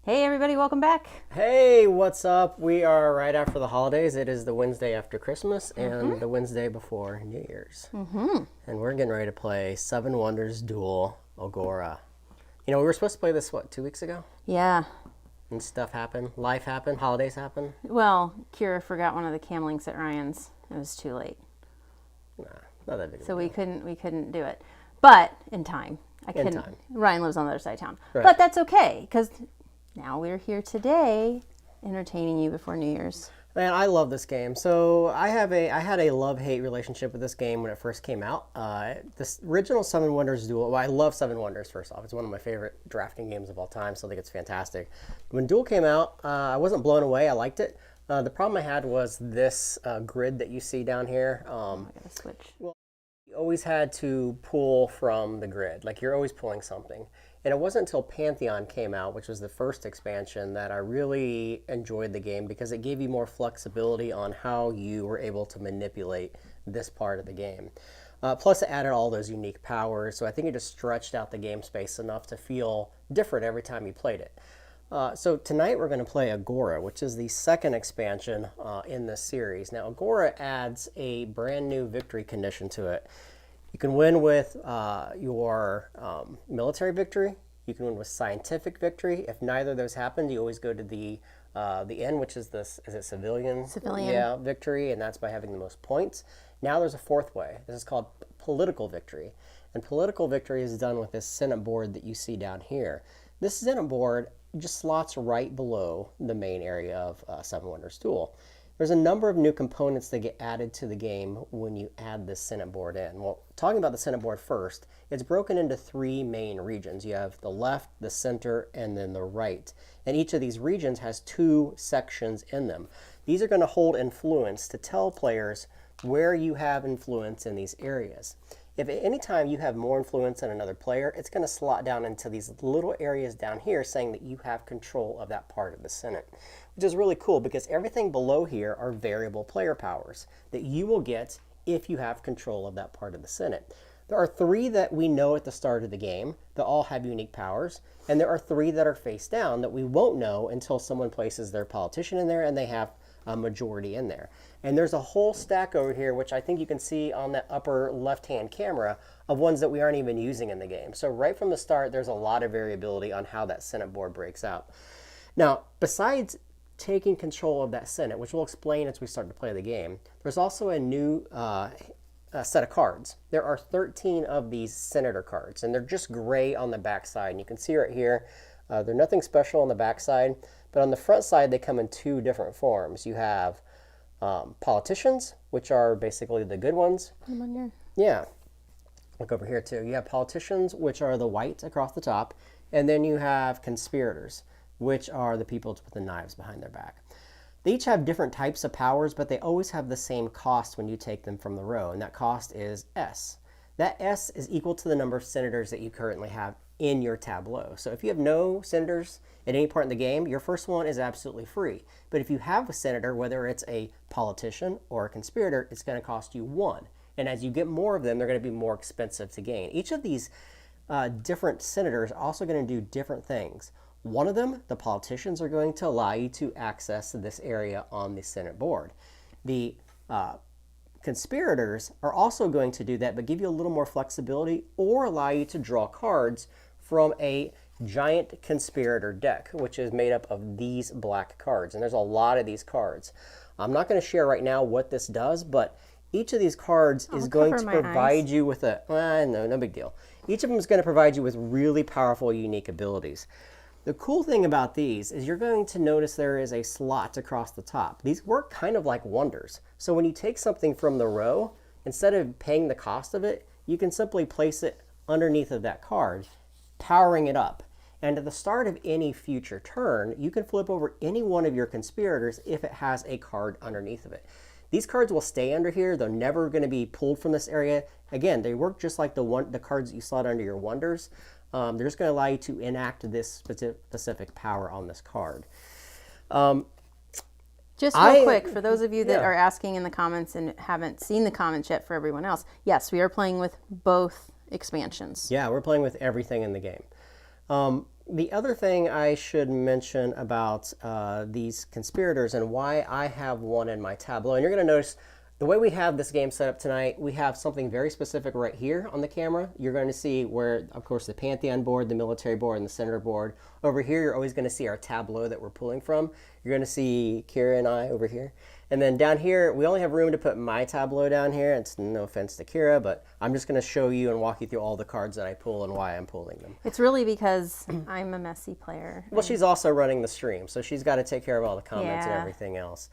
Hey everybody, welcome back. Hey, what's up? We are right after the holidays. It is the Wednesday after Christmas and the Wednesday before New Year's. And we're getting ready to play Seven Wonders Duel, Agora. You know, we were supposed to play this, 2 weeks ago? Yeah. And stuff happened, life happened, holidays happened. Well, Kira forgot one of the cam links at Ryan's. It was too late. Nah, not that big of a So deal. we couldn't do it. But in time. In time. Ryan lives on the other side of town. Right. But that's okay, because now we're here today entertaining you before New Year's. Man, I love this game. So I had a love-hate relationship with this game when it first came out. This original Seven Wonders Duel, well, I love Seven Wonders, first off. It's one of my favorite drafting games of all time, so I think it's fantastic. When Duel came out, I wasn't blown away. I liked it. The problem I had was this grid that you see down here. I gotta switch. You always had to pull from the grid. Like, you're always pulling something. And it wasn't until Pantheon came out, which was the first expansion, that I really enjoyed the game because it gave you more flexibility on how you were able to manipulate this part of the game. Plus, it added all those unique powers, so I think it just stretched out the game space enough to feel different every time you played it. So tonight we're going to play Agora, which is the second expansion in this series. Now, Agora adds a brand new victory condition to it. You can win with your military victory. You can win with scientific victory. If neither of those happen, you always go to the end, which is this, is it civilian? Civilian. Yeah, victory, and that's by having the most points. Now there's a fourth way. This is called political victory. And political victory is done with this Senate board that you see down here. This Senate board just slots right below the main area of Seven Wonders Duel. There's a number of new components that get added to the game when you add this Senate board in. Well, talking about the Senate board first, it's broken into three main regions. You have the left, the center, and then the right. And each of these regions has two sections in them. These are going to hold influence to tell players where you have influence in these areas. If at any time you have more influence than another player, it's going to slot down into these little areas down here saying that you have control of that part of the Senate, which is really cool because everything below here are variable player powers that you will get if you have control of that part of the Senate. There are three that we know at the start of the game that all have unique powers, and there are three that are face down that we won't know until someone places their politician in there and they have a majority in there. And there's a whole stack over here, which I think you can see on that upper left-hand camera, of ones that we aren't even using in the game. So right from the start, there's a lot of variability on how that Senate board breaks out. Now, besides taking control of that Senate, which we'll explain as we start to play the game, there's also a new set of cards. There are 13 of these senator cards, and they're just gray on the back side. And you can see right here, they're nothing special on the back side, but on the front side, they come in two different forms. You have politicians, which are basically the good ones. Yeah. Look over here, too. You have politicians, which are the white across the top, and then you have conspirators, which are the people with the knives behind their back. They each have different types of powers, but they always have the same cost when you take them from the row, and that cost is S. That S is equal to the number of senators that you currently have in your tableau. So if you have no senators at any part in the game, your first one is absolutely free. But if you have a senator, whether it's a politician or a conspirator, it's going to cost you 1. And as you get more of them, they're going to be more expensive to gain. Each of these different senators are also going to do different things. One of them, the politicians, are going to allow you to access this area on the Senate board. The conspirators are also going to do that, but give you a little more flexibility or allow you to draw cards from a giant conspirator deck, which is made up of these black cards. And there's a lot of these cards. I'm not going to share right now what this does, but each of these cards is going to provide you with no big deal. Each of them is going to provide you with really powerful, unique abilities. The cool thing about these is you're going to notice there is a slot across the top. These work kind of like wonders. So when you take something from the row, instead of paying the cost of it, you can simply place it underneath of that card, powering it up. And at the start of any future turn, you can flip over any one of your conspirators if it has a card underneath of it. These cards will stay under here. They're never going to be pulled from this area. Again, they work just like the cards that you slot under your wonders. They're just going to allow you to enact this specific power on this card. Just real quick, for those of you that are asking in the comments and haven't seen the comments yet for everyone else, yes, we are playing with both expansions. Yeah, we're playing with everything in the game. The other thing I should mention about these conspirators and why I have one in my tableau, and you're going to notice the way we have this game set up tonight, we have something very specific right here on the camera. You're going to see where, of course, the Pantheon board, the military board, and the senator board. Over here, you're always going to see our tableau that we're pulling from. You're going to see Kira and I over here. And then down here, we only have room to put my tableau down here. It's no offense to Kira, but I'm just going to show you and walk you through all the cards that I pull and why I'm pulling them. It's really because I'm a messy player. Well, she's also running the stream, so she's got to take care of all the comments and Yeah. everything else.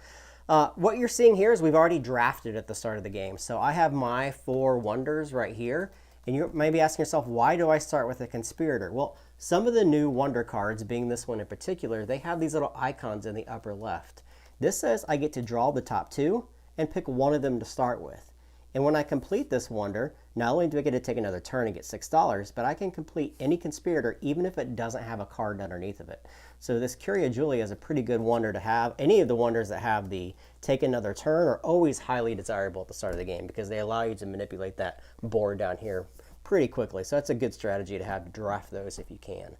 What you're seeing here is we've already drafted at the start of the game. So I have my 4 wonders right here. And you may be asking yourself, why do I start with a conspirator? Well, some of the new wonder cards, being this one in particular, they have these little icons in the upper left. This says I get to draw the top 2 and pick one of them to start with. And when I complete this wonder, not only do I get to take another turn and get $6, but I can complete any conspirator even if it doesn't have a card underneath of it. So this Curia Julia is a pretty good wonder to have. Any of the wonders that have the take another turn are always highly desirable at the start of the game because they allow you to manipulate that board down here pretty quickly. So that's a good strategy to have to draft those if you can.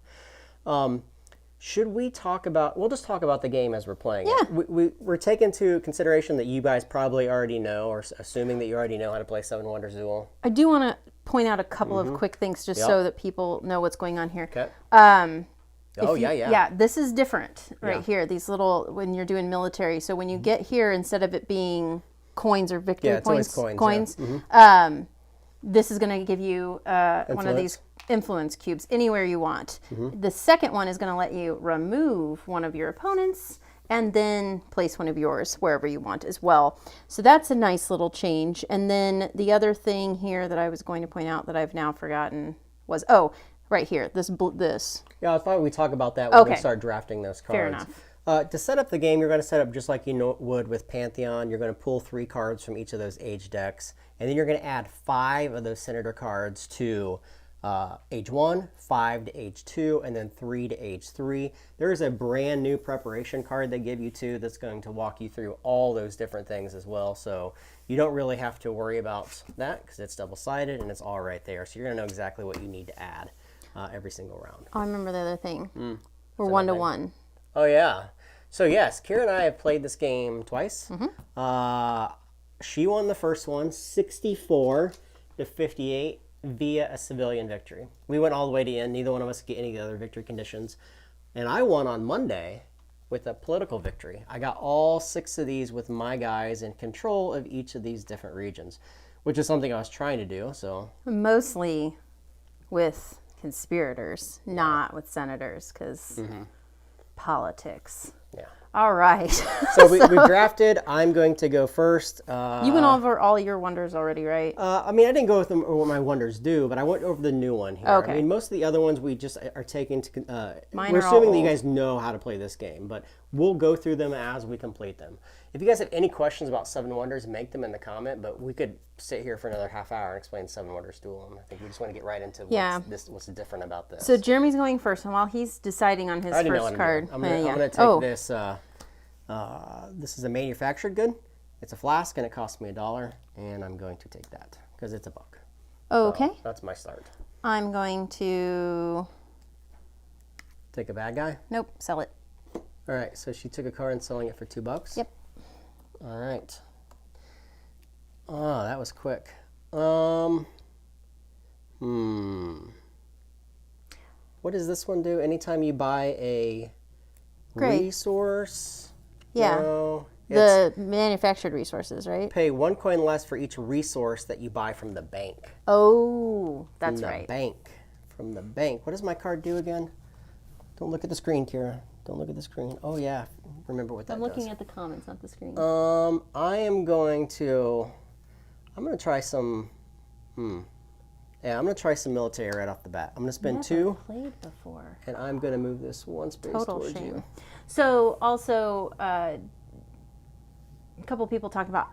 Should we talk about, we'll just talk about the game as we're playing it. We're taking into consideration that you guys probably already know, or assuming that you already know how to play Seven Wonders Duel. I do want to point out a couple of quick things just so that people know what's going on here. Okay. Yeah. Yeah, this is different right here. These little, when you're doing military. So when you get here, instead of it being coins or victory points, this is going to give you one of these influence cubes anywhere you want. The second one is going to let you remove one of your opponents and then place one of yours wherever you want as well. So that's a nice little change. And then the other thing here that I was going to point out that I've now forgotten was, right here, this. Yeah, I thought we'd talk about that when we start drafting those cards. Fair enough. To set up the game, you're going to set up just like you would with Pantheon. You're going to pull 3 cards from each of those age decks, and then you're going to add 5 of those Senator cards to age 1, 5 to age 2, and then 3 to age 3. There is a brand new preparation card they give you too that's going to walk you through all those different things as well. So you don't really have to worry about that because it's double-sided and it's all right there. So you're going to know exactly what you need to add every single round. Oh, I remember the other thing. We're 1-to-1. Oh, yeah. So, yes, Kira and I have played this game twice. She won the first one, 64 to 58, via a civilian victory. We went all the way to the end. Neither one of us could get any of the other victory conditions. And I won on Monday with a political victory. I got all 6 of these with my guys in control of each of these different regions, which is something I was trying to do. So Mostly with conspirators, not with senators, because politics. Yeah. All right. So we drafted. I'm going to go first. You went over all your wonders already, right? I mean, I didn't go with them or what my wonders do, but I went over the new one here. Okay. I mean, most of the other ones we just are taking to. Mine we're are assuming all that you old. guys know how to play this game, but we'll go through them as we complete them. If you guys have any questions about Seven Wonders, make them in the comment. But we could sit here for another half hour and explain Seven Wonders Duel. And I think we just want to get right into what's different about this. So Jeremy's going first, and while he's deciding on his I already know first what card, I'm going to take this. This is a manufactured good. It's a flask, and it cost me $1, and I'm going to take that because it's $1. Okay. So that's my start. I'm going to. Take a bad guy. Nope, sell it. All right, so she took a card and selling it for $2. Yep. All right. Oh, that was quick. What does this one do? Anytime you buy a resource? Yeah. No, The manufactured resources, right? pay 1 coin less for each resource that you buy from the bank. Oh, that's From the right. bank. From the bank. What does my card do again? Don't look at the screen, Kira. Don't look at the screen. Oh, yeah. Remember what that I'm does. looking at the comments, not the screen. I'm going to try some, I'm going to try some military right off the bat. I'm going to spend 2, Played before. and I'm going to move this 1 space Total towards shame. you. So also, a couple people talked about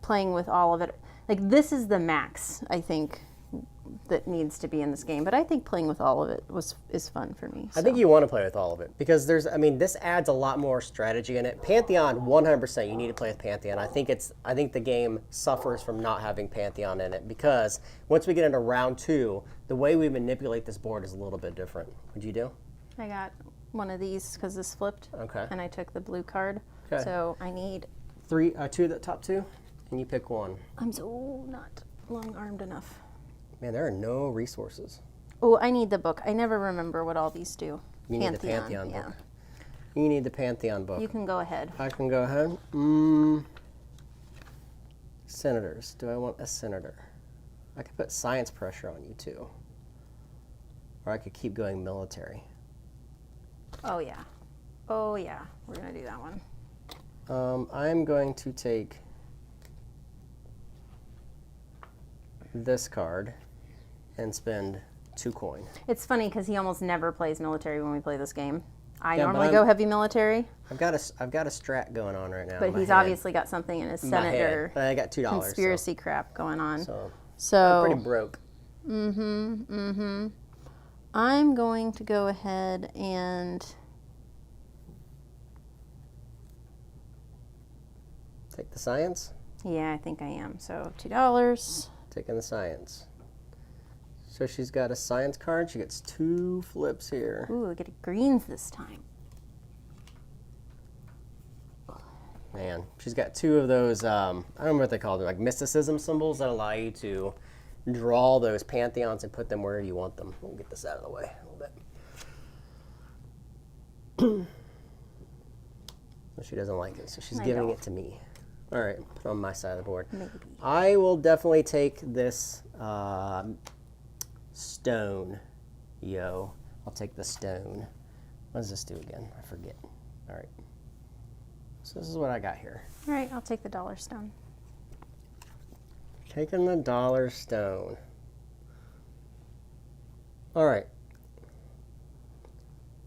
playing with all of it. Like this is the max, I think, that needs to be in this game. But I think playing with all of it is fun for me. I think you want to play with all of it because this adds a lot more strategy in it. Pantheon, 100%, you need to play with Pantheon. I think the game suffers from not having Pantheon in it because once we get into round 2, the way we manipulate this board is a little bit different. Would you do? I got one of these because this flipped. Okay. And I took the blue card. Okay. So I need 2 of the top 2, and you pick one. I'm so not long-armed enough. Man, there are no resources. Oh, I need the book. I never remember what all these do. You need the Pantheon book. You need the Pantheon book. You can go ahead. I can go ahead. Senators. Do I want a senator? I could put science pressure on you too. Or I could keep going military. Oh yeah. Oh yeah. We're going to do that one. I'm going to take this card and spend 2 coin. It's funny because he almost never plays military when we play this game. I normally go heavy military. I've got a strat going on right now. But he's obviously got something in his senator. But I got $2. Conspiracy crap going on. So I'm pretty broke. I'm going to go ahead and take the science. Yeah, I think I am. So $2. Taking the science. So she's got a science card. She gets 2 flips here. Ooh, we get greens this time. Man, she's got 2 of those, I don't remember what they call them, like mysticism symbols that allow you to draw those pantheons and put them where you want them. We'll get this out of the way a little bit. Well, she doesn't like it, so she's giving it to me. All right, put it on my side of the board. Maybe. I will definitely take this stone. I'll take the stone. What does this do again? I forget. All right. So this is what I got here. All right, I'll take the dollar stone. Taking the dollar stone. All right.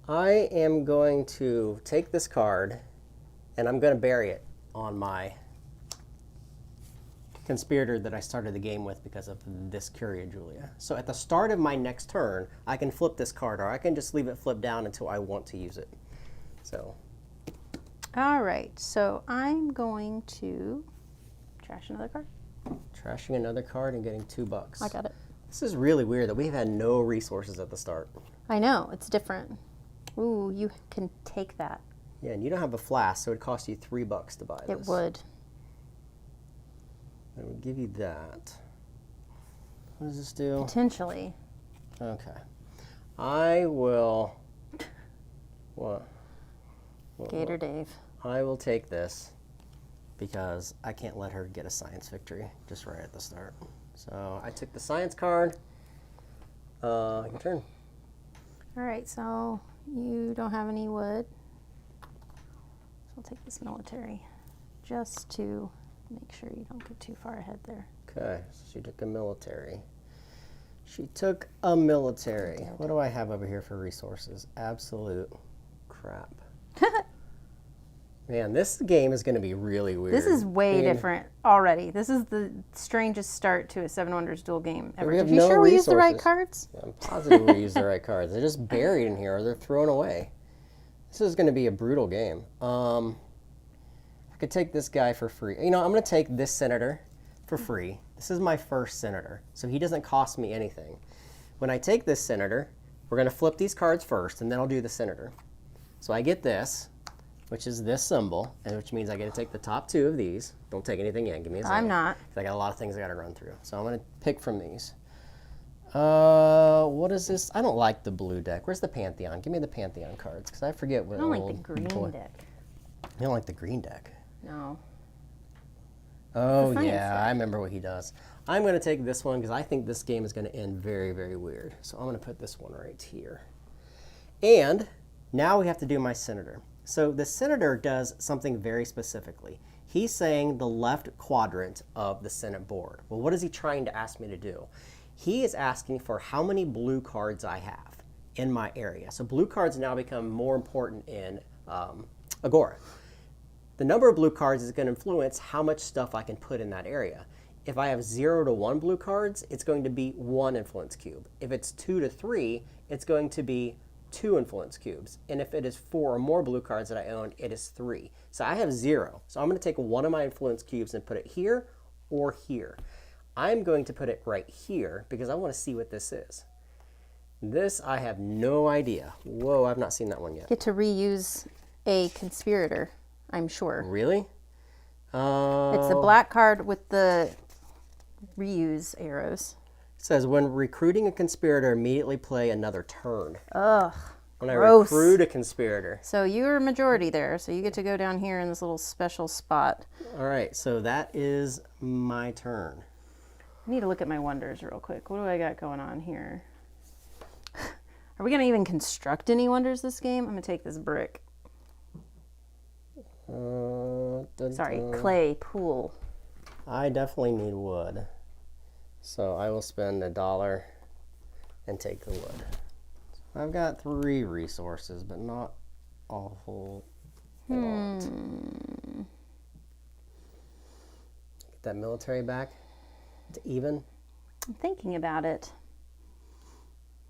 I am going to take this card and I'm going to bury it on my conspirator that I started the game with because of this Curia Julia. So at the start of my next turn, I can flip this card, or I can just leave it flipped down until I want to use it. So. All right, so I'm going to trash another card. Trashing another card and getting $2. I got it. This is really weird that we've had no resources at the start. I know, it's different. Ooh, you can take that. Yeah, and you don't have a flask, so it would cost you $3 to buy this. It would. I would give you that. What does this do? Potentially. Okay. I will... What? Gator Dave. I will take this because I can't let her get a science victory just right at the start. So I took the science card. Your turn. All right, so you don't have any wood. So I'll take this military just to make sure you don't get too far ahead there. Okay, so she took a military. She took a military. What do I have over here for resources? Absolute crap. Man, this game is going to be really weird. This is way different already. This is the strangest start to a Seven Wonders Duel game ever. We have Are you sure we used the right cards? Yeah, I'm positive we used the right cards. They're just buried in here or they're thrown away. This is going to be a brutal game. I could take this guy for free. You know, I'm going to take this senator for free. This is my first senator, so he doesn't cost me anything. When I take this senator, we're going to flip these cards first, and then I'll do the senator. So I get this, which is this symbol, and which means I get to take the top 2 of these. Don't take anything in. Give me a second. I'm not. I got a lot of things I got to run through. So I'm going to pick from these. What is this? I don't like the blue deck. Where's the Pantheon? Give me the Pantheon cards, because I forget what. I don't like the green deck. You don't like the green deck? No. Oh yeah, I remember what he does. I'm going to take this one because I think this game is going to end very, very weird. So I'm going to put this one right here. And now we have to do my senator. So the senator does something very specifically. He's saying the left quadrant of the Senate board. Well, what is he trying to ask me to do? He is asking for how many blue cards I have in my area. So blue cards now become more important in Agora. The number of blue cards is going to influence how much stuff I can put in that area. If I have 0 to 1 blue cards, it's going to be 1 influence cube. If it's 2 to 3, it's going to be 2 influence cubes. And if it is 4 or more blue cards that I own, it is 3. So I have 0. So I'm going to take one of my influence cubes and put it here or here. I'm going to put it right here because I want to see what this is. This, I have no idea. Whoa, I've not seen that one yet. Get to reuse a conspirator, I'm sure. Really? It's the black card with the reuse arrows. It says, when recruiting a conspirator, immediately play another turn. Ugh. When gross. I recruit a conspirator. So you're a majority there, so you get to go down here in this little special spot. All right, so that is my turn. I need to look at my wonders real quick. What do I got going on here? Are we going to even construct any wonders this game? I'm going to take this brick. Sorry, clay, pool. I definitely need wood. So I will spend $1 and take the wood. So I've got 3 resources, but not a whole lot. Get that military back to even. I'm thinking about it.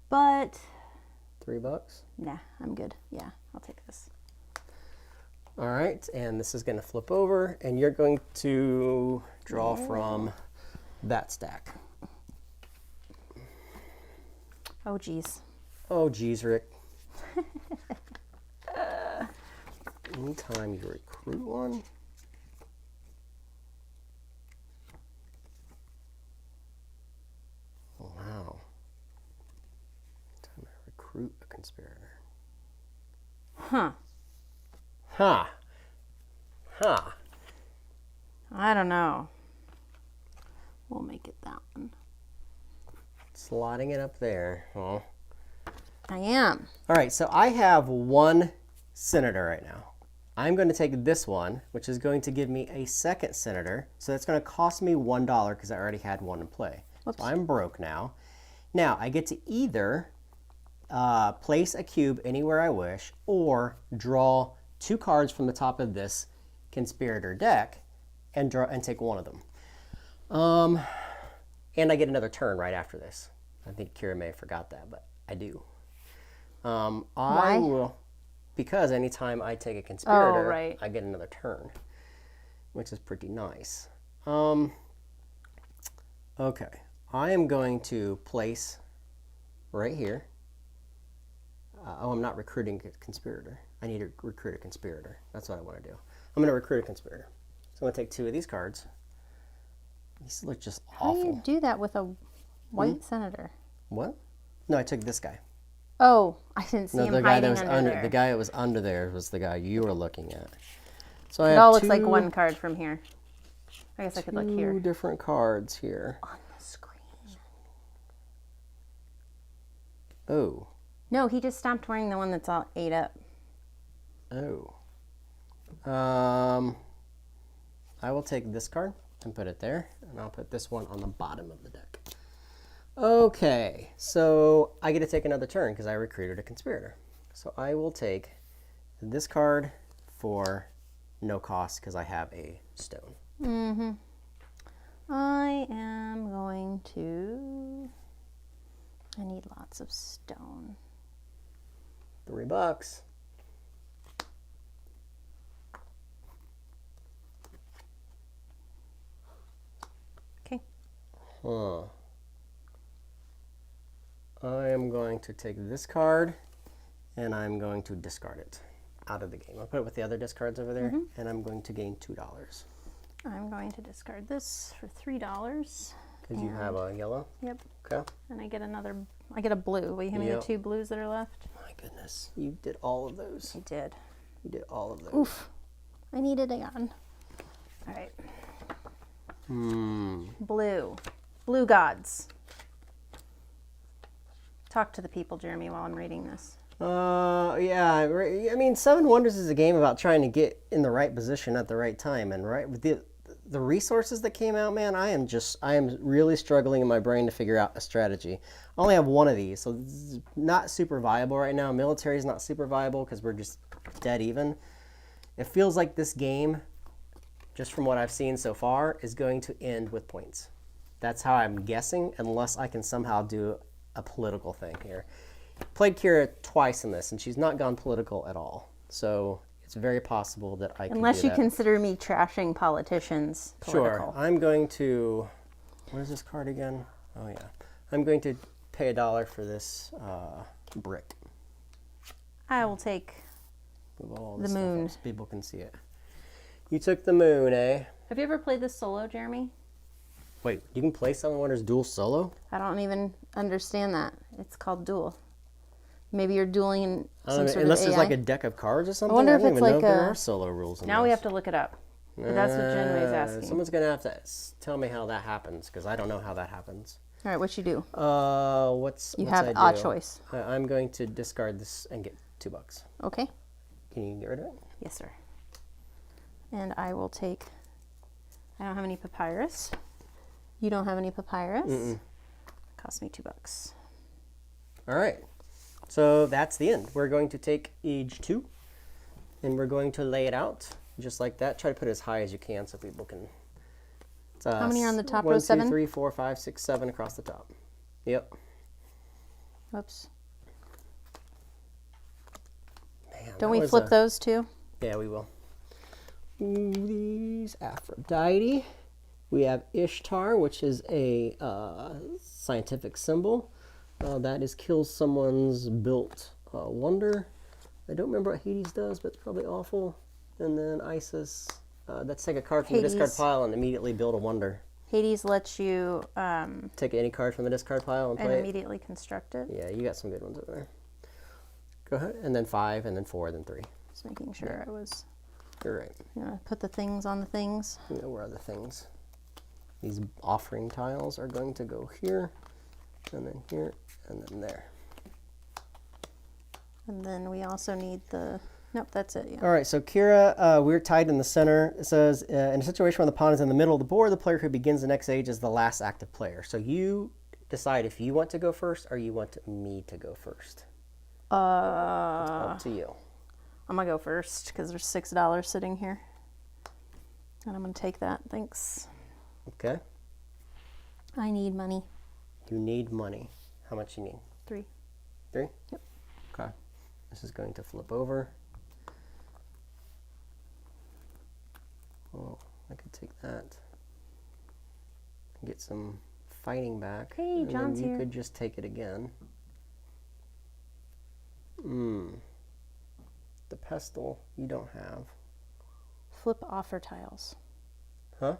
But $3? Nah, I'm good. Yeah, I'll take this. All right, and this is going to flip over, and you're going to draw from that stack. Oh, geez. Oh, geez, Rick. Anytime you recruit one. Oh, wow. Anytime I recruit a conspirator. Huh. Huh. Huh. I don't know. We'll make it that one. Slotting it up there. Oh. I am. All right, so I have 1 senator right now. I'm going to take this one, which is going to give me a second senator. So that's going to cost me $1 because I already had one in play. So I'm broke now. Now, I get to either place a cube anywhere I wish or draw 2 cards from the top of this conspirator deck and take one of them. And I get another turn right after this. I think Kira may have forgot that, but I do. Why? I will, because anytime I take a conspirator, I get another turn, which is pretty nice. Okay, I am going to place right here. I'm not recruiting a conspirator. I need to recruit a conspirator. That's what I want to do. I'm going to recruit a conspirator. So I'm going to take 2 of these cards. These look just awful. How do you do that with a white senator? What? No, I took this guy. Oh, I didn't see him hiding under there. The guy that was under there was the guy you were looking at. So I it have all looks like 1 card from here. I guess I could look here. 2 different cards here. On the screen. Oh. No, he just stopped wearing the one that's all ate up. Oh. I will take this card and put it there, and I'll put this one on the bottom of the deck. Okay, so I get to take another turn because I recruited a conspirator. So I will take this card for no cost because I have a stone. Mm-hmm. I am going to... I need lots of stone. $3. Okay. Huh. I am going to take this card and I'm going to discard it out of the game. I'll put it with the other discards over there, and I'm going to gain $2. I'm going to discard this for $3. Because you have a yellow? Yep. Okay. And I get a blue. Will you hand me the 2 blues that are left? My goodness. You did all of those. I did. You did all of those. Oof. I need it again. All right. Blue. Blue gods. Talk to the people, Jeremy, while I'm reading this. Yeah. I mean, Seven Wonders is a game about trying to get in the right position at the right time. And with the resources that came out, man, I am really struggling in my brain to figure out a strategy. I only have 1 of these, so this is not super viable right now. Military is not super viable because we're just dead even. It feels like this game, just from what I've seen so far, is going to end with points. That's how I'm guessing, unless I can somehow do a political thing here. Played Kira twice in this, and she's not gone political at all. So it's very possible that I can Unless do you that. consider me trashing politicians political. Sure. I'm going to... What is this card again? Oh, yeah. I'm going to pay $1 for this brick. I will take the moon. So people can see it. You took the moon, eh? Have you ever played this solo, Jeremy? Wait, you can play Seven Wonders Duel solo? I don't even understand that. It's called Duel. Maybe you're dueling in some sort unless of there's AI. like a deck of cards or something. I wonder if don't it's even like know if there are solo rules in Now this. we have to look it up. But that's what Jenway's asking. Someone's going to have to tell me how that happens, because I don't know how that happens. All right, what you do? You have a choice. I'm going to discard this and get $2. Okay. Can you get rid of it? Yes, sir. And I will take... I don't have any papyrus. You don't have any papyrus. It cost me $2. All right. So that's the end. We're going to take age 2, and we're going to lay it out just like that. Try to put it as high as you can so people can... How many are on the top? 1, row 2, 7? 3, 4, 5, 6, 7 across the top. Yep. Whoops. Man, don't we flip those too? Yeah, we will. Ooh, these Aphrodite. We have Ishtar, which is a scientific symbol. That is kills someone's built wonder. I don't remember what Hades does, but it's probably awful. And then Isis. That's take a card from the discard pile and immediately build a wonder. Hades lets you take any card from the discard pile and play it. Immediately construct it. Yeah, you got some good ones over there. Go ahead. And then 5, and then 4, then 3. Just making sure I was... You're right. Put the things on the things. Where are the things? These offering tiles are going to go here, and then here, and then there. And then we also need the... Nope, that's it. Yeah. All right, so Kira, we're tied in the center. It says, in a situation where the pawn is in the middle of the board, the player who begins the next stage is the last active player. So you decide if you want to go first or you want me to go first. It's up to you. I'm going to go first because there's $6 sitting here. And I'm going to take that. Thanks. Okay. I need money. You need money. How much you need? 3. 3? Yep. Okay. This is going to flip over. Oh, I could take that and get some fighting back. Hey, John's here. You here. could just take it again. The pestle you don't have. Flip offer tiles. Huh?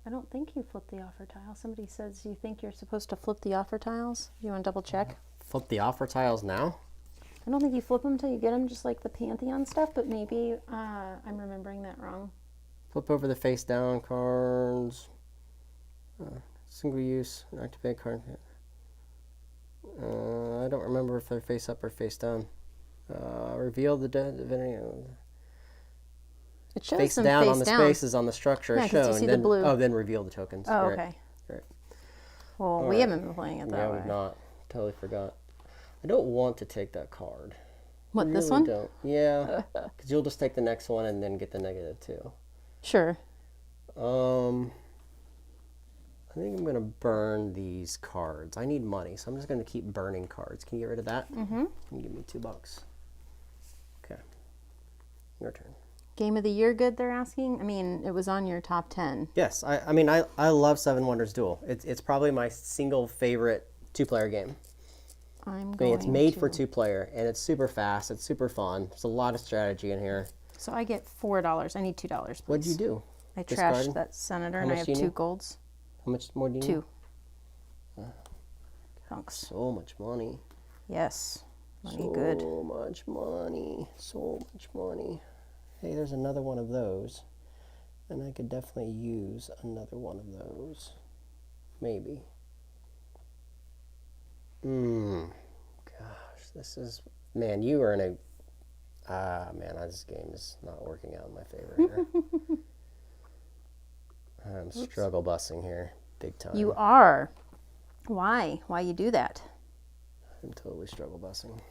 I don't think you flip the offer tile. Somebody says you think you're supposed to flip the offer tiles. You want to double check? Flip the offer tiles now? I don't think you flip them until you get them, just like the Pantheon stuff, but maybe I'm remembering that wrong. Flip over the face down cards. Single use, activate card. I don't remember if they're face up or face down. Reveal the divinity. It shows face them down face on the down. spaces on the structure Yeah, shown. you see then, the blue. Oh, then reveal the tokens. Oh, Right. okay. Right. Well, we haven't been playing it that way. Yeah, we've not. Totally forgot. I don't want to take that card. What, really this one? Don't. Yeah, because you'll just take the next one and then get the negative too. Sure. I think I'm going to burn these cards. I need money, so I'm just going to keep burning cards. Can you get rid of that? Mm-hmm. And give me $2. Okay. Your turn. Game of the year good, they're asking? I mean, it was on your top 10. Yes. I mean, I love Seven Wonders Duel. It's probably my single favorite 2-player game. It's made for 2-player, and it's super fast. It's super fun. There's a lot of strategy in here. So I get $4. I need $2, please. What'd you do? I Discard? trashed that senator, and I have 2 golds. How much more do you need? 2. Thanks. So much money. Yes. Money so good. So much money. So much money. Hey, there's another one of those. And I could definitely use another one of those. Maybe. Gosh, this is... Man, you are in a... man, this game is not working out in my favor here. I'm struggle bussing here, big time. You are. Why? Why you do that? I'm totally struggle bussing.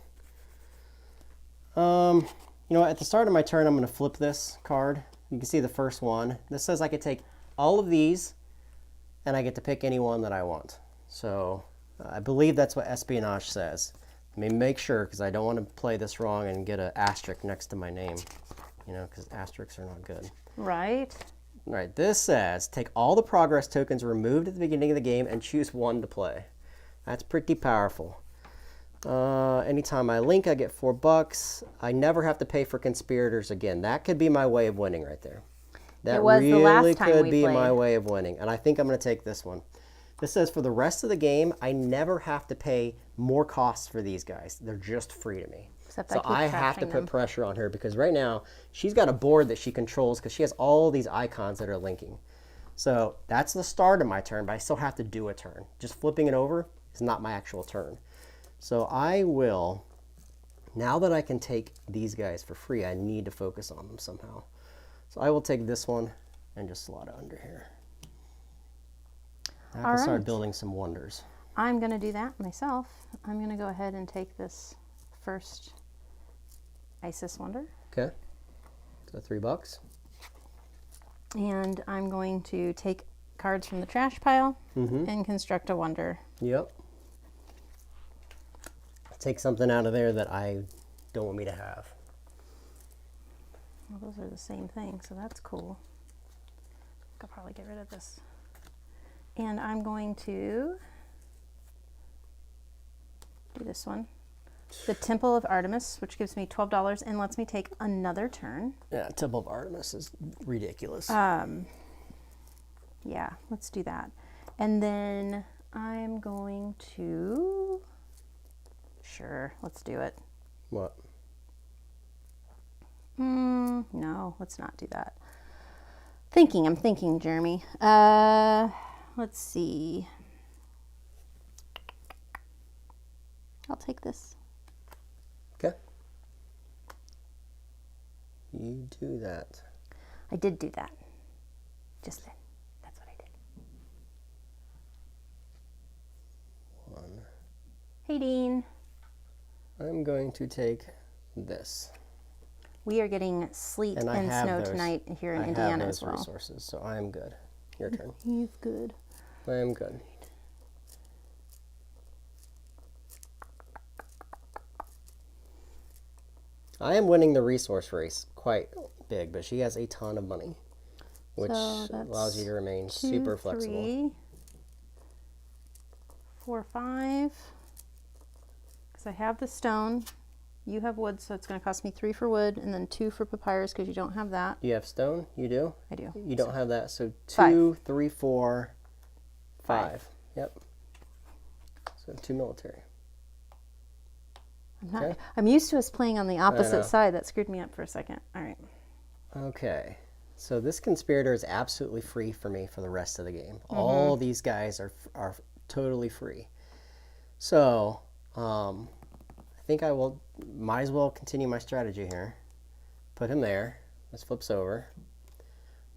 You know, at the start of my turn, I'm going to flip this card. You can see the first one. This says I could take all of these, and I get to pick any one that I want. So I believe that's what espionage says. Let me make sure, because I don't want to play this wrong and get an asterisk next to my name. You know, because asterisks are not good. Right. Right, this says, take all the progress tokens removed at the beginning of the game and choose one to play. That's pretty powerful. Anytime I link, I get $4. I never have to pay for conspirators again. That could be my way of winning right there. That it was really the last time could we be played. my way of winning. And I think I'm going to take this one. This says for the rest of the game, I never have to pay more costs for these guys. They're just free to me. Except so I have to put pressure on her because right now she's got a board that she controls because she has all these icons that are linking. So that's the start of my turn, but I still have to do a turn. Just flipping it over is not my actual turn. So I will, now that I can take these guys for free, I need to focus on them somehow. So I will take this one and just slot it under here. I can start building some wonders. I'm going to do that myself. I'm going to go ahead and take this first Isis Wonder. Okay. So $3. And I'm going to take cards from the trash pile and construct a wonder. Yep. Take something out of there that I don't want me to have. Well, those are the same thing, so that's cool. I'll probably get rid of this. And I'm going to do this one. The Temple of Artemis, which gives me $12 and lets me take another turn. Yeah, Temple of Artemis is ridiculous. Yeah, let's do that. And then I'm going to... Sure, let's do it. What? No, let's not do that. I'm thinking, Jeremy. Let's see. I'll take this. Okay. You do that. I did do that. Just then. That's what I did. One. Hey, Dean. I'm going to take this. We are getting sleet and snow tonight here in Indiana as well. I have those resources, so I am good. Your turn. You're good. I am good. I am winning the resource race quite big, but she has a ton of money, which allows you to remain super flexible. 3, 4, 5. Because I have the stone. You have wood, so it's going to cost me 3 for wood and then 2 for papyrus because you don't have that. You have stone? You do? I do. You don't have that, so 2, 3, 4, 5. Yep. So 2 military. I'm used to us playing on the opposite side. That screwed me up for a second. All right. Okay. So this conspirator is absolutely free for me for the rest of the game. All these guys are totally free. So I think I might as well continue my strategy here. Put him there. This flips over.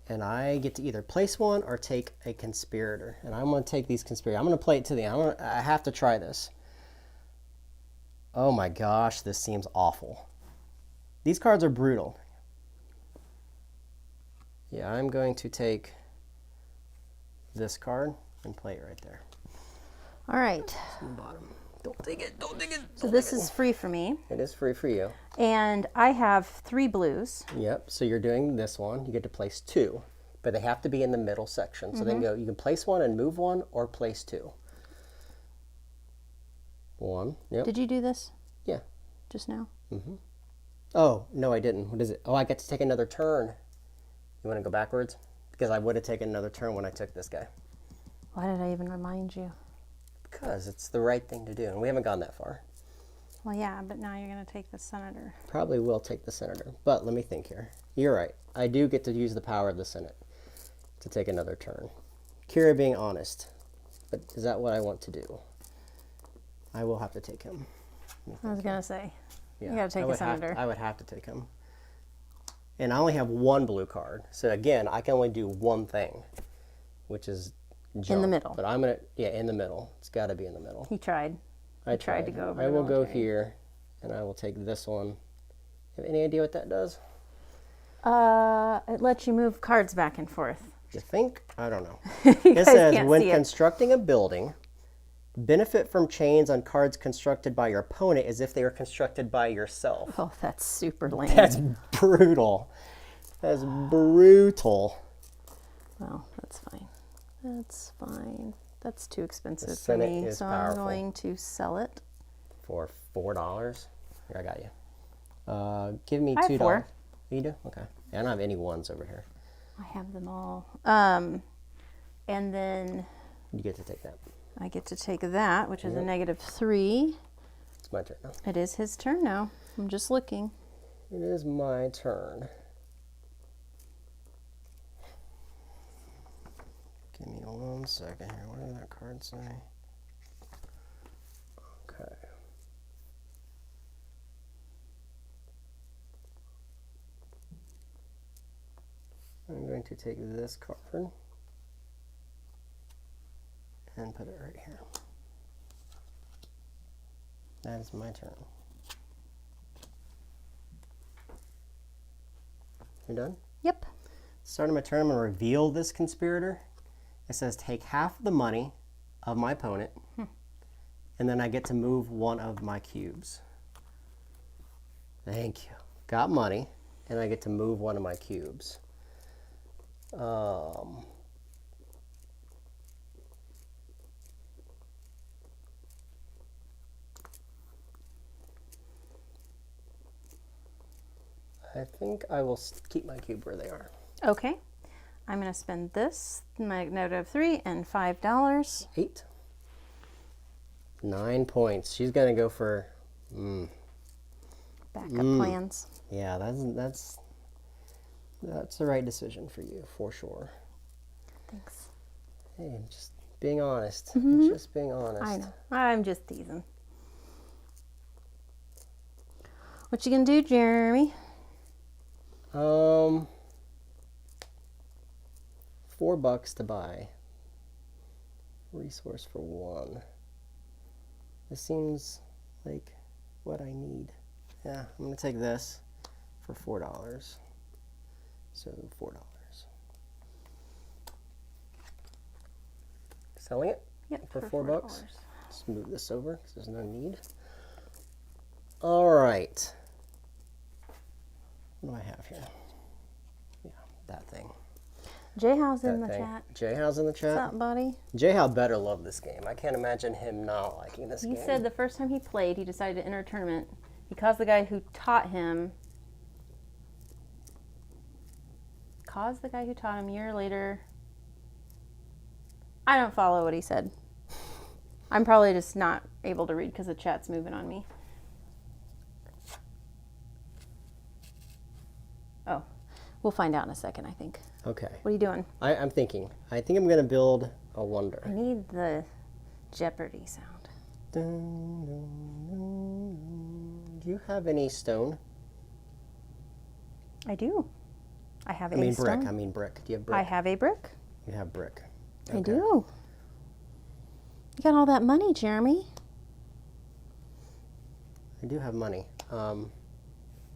And I get to either place one or take a conspirator. And I'm going to take these conspirators. I'm going to play it to the end. I have to try this. Oh my gosh, this seems awful. These cards are brutal. Yeah, I'm going to take this card and play it right there. All right. It's in the bottom. Don't take it, don't take it. So this is free for me. It is free for you. And I have 3 blues. Yep, so you're doing this one. You get to place 2, but they have to be in the middle section. So then you can place 1 and move 1 or place 2. 1, yep. Did you do this? Yeah. Just now? Oh, no, I didn't. What is it? Oh, I get to take another turn. You want to go backwards? Because I would have taken another turn when I took this guy. Why did I even remind you? Because it's the right thing to do, and we haven't gone that far. Well, yeah, but now you're going to take the senator. Probably will take the senator, but let me think here. You're right. I do get to use the power of the Senate to take another turn. Kira being honest, but is that what I want to do? I will have to take him. I was going to say, yeah, you got to take the senator. I would have to take him. And I only have 1 blue card, so again, I can only do one thing, which is jump. In the middle. But I'm going to, yeah, in the middle. It's got to be in the middle. He tried. I tried to go over. I will go here, and I will take this one. Have any idea what that does? It lets you move cards back and forth. You think? I don't know. It says, when constructing a building, benefit from chains on cards constructed by your opponent as if they were constructed by yourself. Oh, that's super lame. That's brutal. That's brutal. Well, that's fine. That's fine. That's too expensive for me, so I'm going to sell it. For $4? Here, I got you. Give me $2. I have 4. You do? Okay. I don't have any ones over here. I have them all. And then... You get to take that. I get to take that, which is a -3. It's my turn now. It is his turn now. I'm just looking. It is my turn. Give me 1 second here. What did that card say? Okay. I'm going to take this card and put it right here. That is my turn. You're done? Yep. Starting my turn, I'm going to reveal this conspirator. It says take half the money of my opponent, and then I get to move one of my cubes. Thank you. Got money, and I get to move one of my cubes. I think I will keep my cube where they are. Okay. I'm going to spend this, my -3, and $5. 8. 9 points. She's going to go for... Backup plans. Yeah, that's the right decision for you, for sure. Thanks. Hey, just being honest. Just being honest. I know. I'm just teasing. What you gonna do, Jeremy? $4 to buy. Resource for 1. This seems like what I need. Yeah, I'm gonna take this for $4. So $4. Selling it? Yep, for $4. Let's move this over because there's no need. All right. What do I have here? Yeah, that thing. J-How's in the chat. J-How's in the chat? What's up, buddy? J-How better love this game. I can't imagine him not liking this game. He said the first time he played, he decided to enter a tournament. He caused the guy who taught him a year later. I don't follow what he said. I'm probably just not able to read because the chat's moving on me. Oh, we'll find out in a second, I think. Okay. What are you doing? I'm thinking. I think I'm going to build a wonder. I need the Jeopardy sound. Dun, dun, dun. Do you have any stone? I do. I have a brick. stone. I mean brick. Do you have brick? I have a brick. You have brick. Okay. I do. You got all that money, Jeremy. I do have money. I'm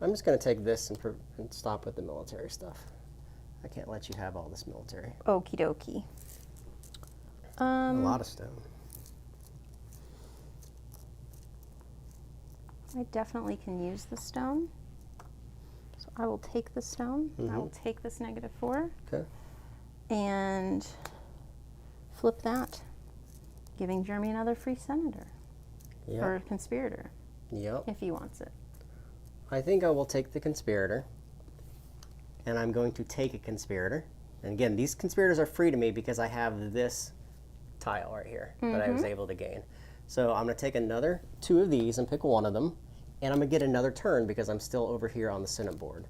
just going to take this and stop with the military stuff. I can't let you have all this military. Okie dokie. A lot of stone. I definitely can use the stone. So I will take the stone. I will take this -4. Okay. And flip that, giving Jeremy another free senator. Yep. Or conspirator. Yep. If he wants it. I think I will take the conspirator. And I'm going to take a conspirator. And again, these conspirators are free to me because I have this tile right here that I was able to gain. So I'm going to take another 2 of these and pick one of them. And I'm going to get another turn because I'm still over here on the Senate board.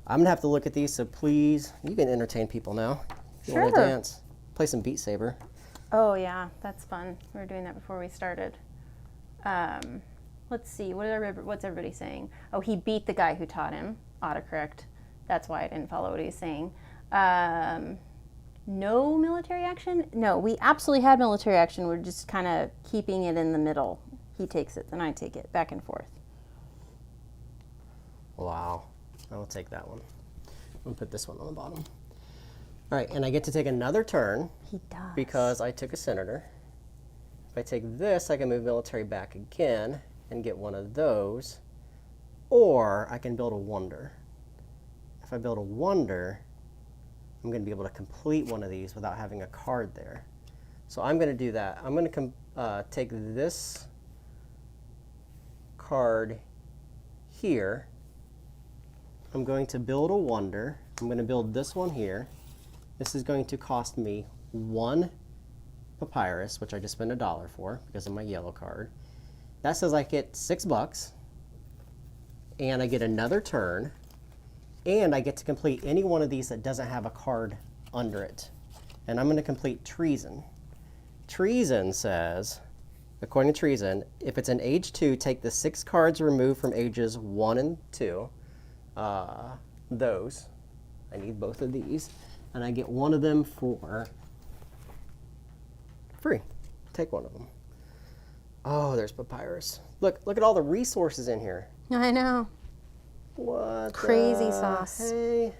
I'm going to have to look at these, so please, you can entertain people now. If you want to dance. Play some Beat Saber. Oh, yeah, that's fun. We were doing that before we started. Let's see, what's everybody saying? Oh, he beat the guy who taught him. Autocorrect. That's why I didn't follow what he's saying. No military action? No, we absolutely had military action. We're just kind of keeping it in the middle. He takes it, then I take it, back and forth. Wow. I will take that one. I'm going to put this one on the bottom. All right, and I get to take another turn. He does. Because I took a senator. If I take this, I can move military back again and get one of those. Or I can build a wonder. If I build a wonder, I'm going to be able to complete one of these without having a card there. So I'm going to do that. I'm going to take this card here. I'm going to build a wonder. I'm going to build this one here. This is going to cost me 1 papyrus, which I just spent $1 for because of my yellow card. That says I get $6, and I get another turn, and I get to complete any one of these that doesn't have a card under it. And I'm going to complete Treason. Treason says, according to Treason, if it's an age 2, take the 6 cards removed from ages 1 and 2. Those. I need both of these. And I get one of them for free. Take one of them. Oh, there's papyrus. Look at all the resources in here. I know. What? Crazy sauce. Hey.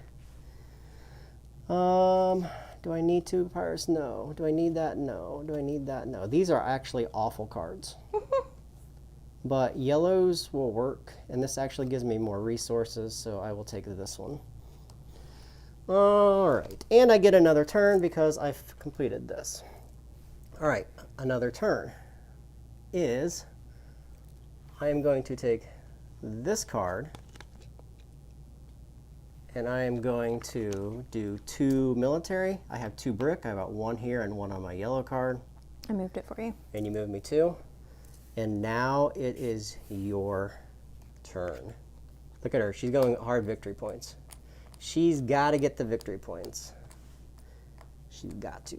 Do I need 2 papyrus? No. Do I need that? No. Do I need that? No. These are actually awful cards. But yellows will work, and this actually gives me more resources, so I will take this one. All right, and I get another turn because I've completed this. All right, another turn is I am going to take this card, and I am going to do 2 military. I have 2 brick. I got 1 here and 1 on my yellow card. I moved it for you. And you moved me 2. And now it is your turn. Look at her. She's going hard victory points. She's got to get the victory points. She's got to.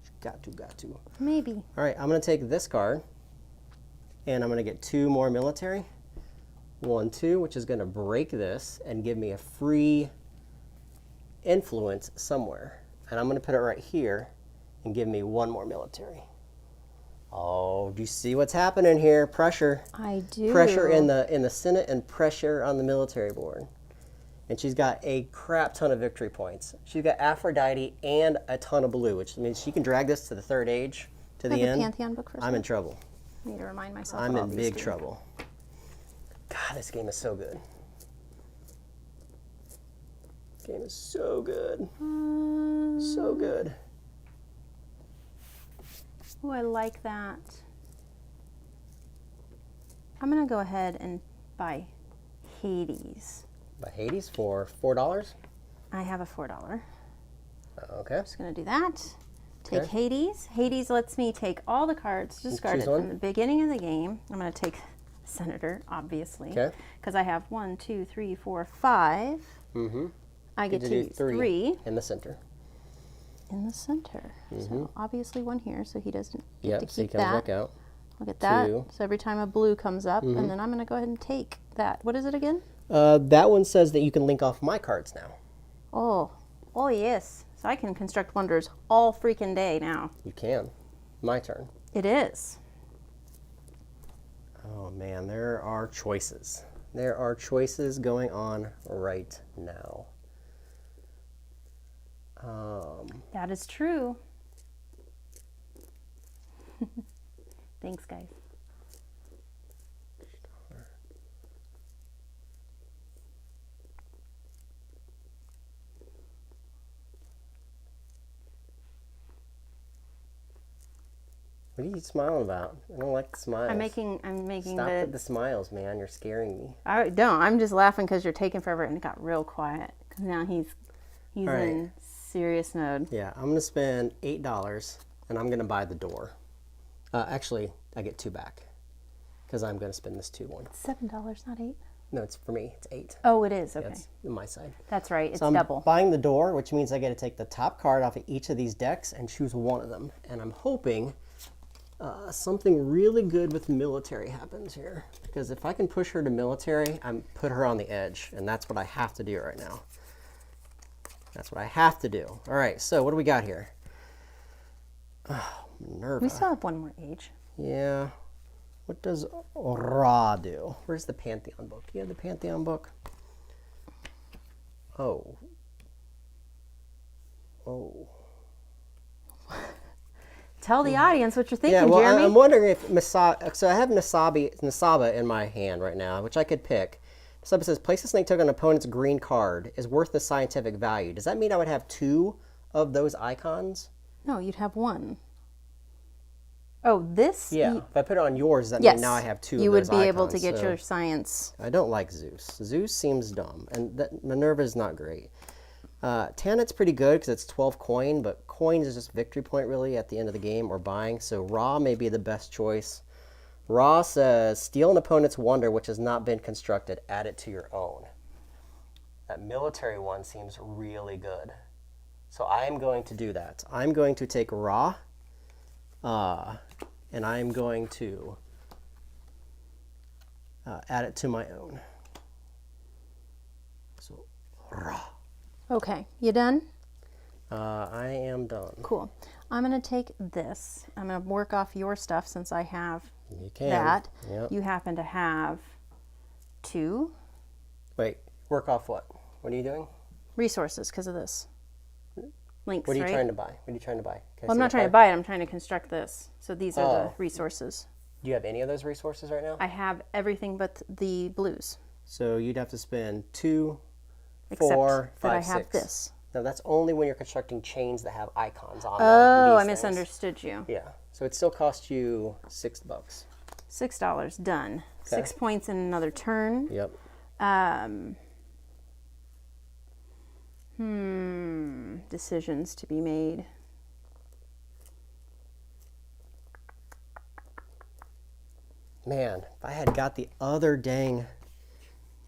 She's got to. Maybe. All right, I'm going to take this card, and I'm going to get 2 more military. 1, 2, which is going to break this and give me a free influence somewhere. And I'm going to put it right here and give me 1 more military. Oh, do you see what's happening here? Pressure. I do. Pressure in the Senate and pressure on the military board. And she's got a crap ton of victory points. She's got Aphrodite and a ton of blue, which means she can drag this to the 3rd age, to the end. Pantheon book for I'm in trouble. I need to remind myself. I'm in big trouble. God, this game is so good. This game is so good. So good. Oh, I like that. I'm going to go ahead and buy Hades. Buy Hades for $4? I have a $4. Okay. Just going to do that. Take Okay. Hades. Hades lets me take all the cards discarded from the beginning of the game. I'm going to take Senator, obviously. Okay. Because I have 1, 2, 3, 4, 5. Mm-hmm. I get to do use 3 in the center. in the center. So obviously 1 here, so he doesn't get to so he keep comes that. back out. Look at that. 2. So every time a blue comes up, and then I'm going to go ahead and take that. What is it again? That one says that you can link off my cards now. Oh yes. So I can construct wonders all freaking day now. You can. My turn. It is. Oh man, there are choices. There are choices going on right now. That is true. Thanks, guys. What are you smiling about? I don't like the smiles. I'm making Stop with the smiles, man. You're scaring me. I don't. I'm just laughing because you're taking forever, and it got real quiet. Because now he's right. in serious mode. Yeah, I'm gonna spend $8, and I'm gonna buy the door. Actually, I get 2 back because I'm gonna spend this 2 one. $7, not 8. No, it's for me. It's 8. Oh, it is. Okay, That's on my side. that's right. It's So I'm double. buying the door, which means I get to take the top card off of each of these decks and choose one of them. And I'm hoping something really good with military happens here. Because if I can push her to military, I'm put her on the edge. And that's what I have to do right now. That's what I have to do. All right, so what do we got here? Oh, Minerva. We still have 1 more age. Yeah. What does Ra do? Where's the Pantheon book? You have the Pantheon book? Oh. Oh. Tell the audience what you're thinking, Yeah, well, Jeremy. I'm wondering if so I have Nasaba in my hand right now, which I could pick. Nasaba says, place a snake token on an opponent's green card is worth the scientific value. Does that mean I would have 2 of those icons? No, you'd have one. Oh, this? Yeah, if I put it on yours, that means now I have two of those icons. You would be able to get your science. I don't like Zeus. Zeus seems dumb, and Minerva is not great. Tanit's pretty good because it's 12 coin, but coins is just victory point really at the end of the game or buying, so Ra may be the best choice. Ra says, steal an opponent's wonder which has not been constructed, add it to your own. That military one seems really good. So I am going to do that. I'm going to take Ra, and I'm going to add it to my own. So, Ra. Okay, you done? I am done. Cool. I'm going to take this. I'm going to work off your stuff since I have that. Yep. You happen to have 2. Wait, work off what? What are you doing? Resources, because of this. Links, what are you trying to buy? What are you trying to buy? Well, I'm not trying to buy it. I'm trying to construct this. So these are the resources. Do you have any of those resources right now? I have everything but the blues. So you'd have to spend 2, 4, 5, 6. I have this. No, that's only when you're constructing chains that have icons on them. Oh, I misunderstood you. Yeah. So it still costs you $6. $6 done. Okay. 6 points in another turn. Yep. Decisions to be made. Man, if I had got the other dang,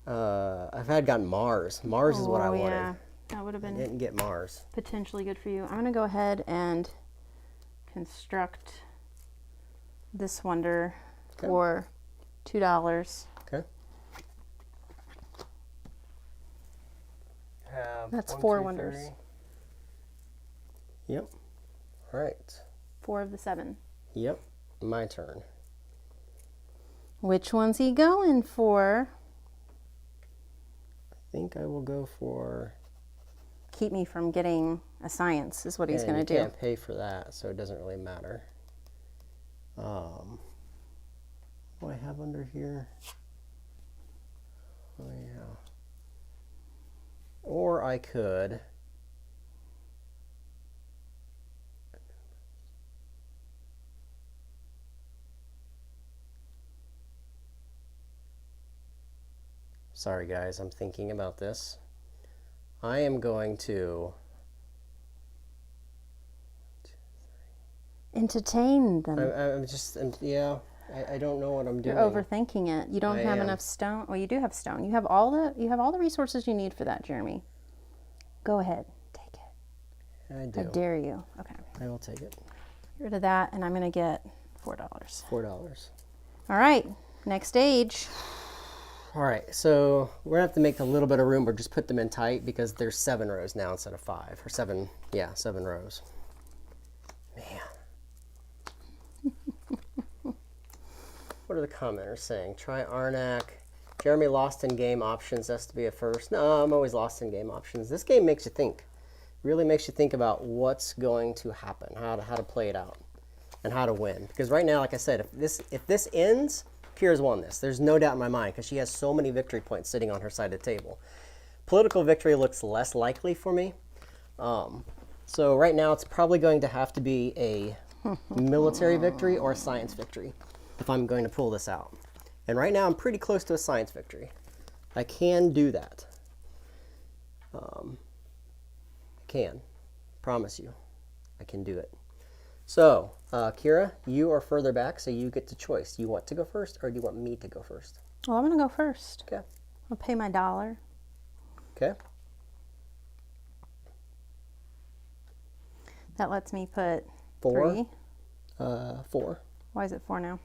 if I had gotten Mars. Mars is what I wanted. Yeah. That would have been. I didn't get Mars. Potentially good for you. I'm going to go ahead and construct this wonder for $2. Okay. That's 4 wonders. 3. Yep. All right. 4 of the 7. Yep. My turn. Which one's he going for? I think I will go for... Keep me from getting a science is what he's going to do. You can't pay for that, so it doesn't really matter. What do I have under here? Oh, yeah. Or I could... Sorry guys, I'm thinking about this. I am going to... Entertain them. I don't know what I'm doing. You're overthinking it. You don't have enough stone. Well, you do have stone. You have all the resources you need for that, Jeremy. Go ahead. Take it. I do. I dare you. Okay. I will take it. Get rid of that, and I'm going to get $4. $4. All right. Next stage. All right, so we're gonna have to make a little bit of room, or just put them in tight because there's 7 rows now instead of 5, or 7. Yeah, 7 rows. Man. What are the commenters saying? Try Arnak. Jeremy lost in game options. Has to be a first. No, I'm always lost in game options. This game makes you think. Really makes you think about what's going to happen, how to play it out, and how to win. Because right now, like I said, if this ends. Kira's won this. There's no doubt in my mind because she has so many victory points sitting on her side of the table. Political victory looks less likely for me. So right now it's probably going to have to be a military victory or a science victory if I'm going to pull this out. And right now I'm pretty close to a science victory. I can do that. I can. Promise you. I can do it. So, Kira, you are further back, so you get the choice. Do you want to go first, or do you want me to go first? Well, I'm going to go first. Okay. I'll pay my $1. Okay. That lets me put 4. 3. 4. Why is it 4 now?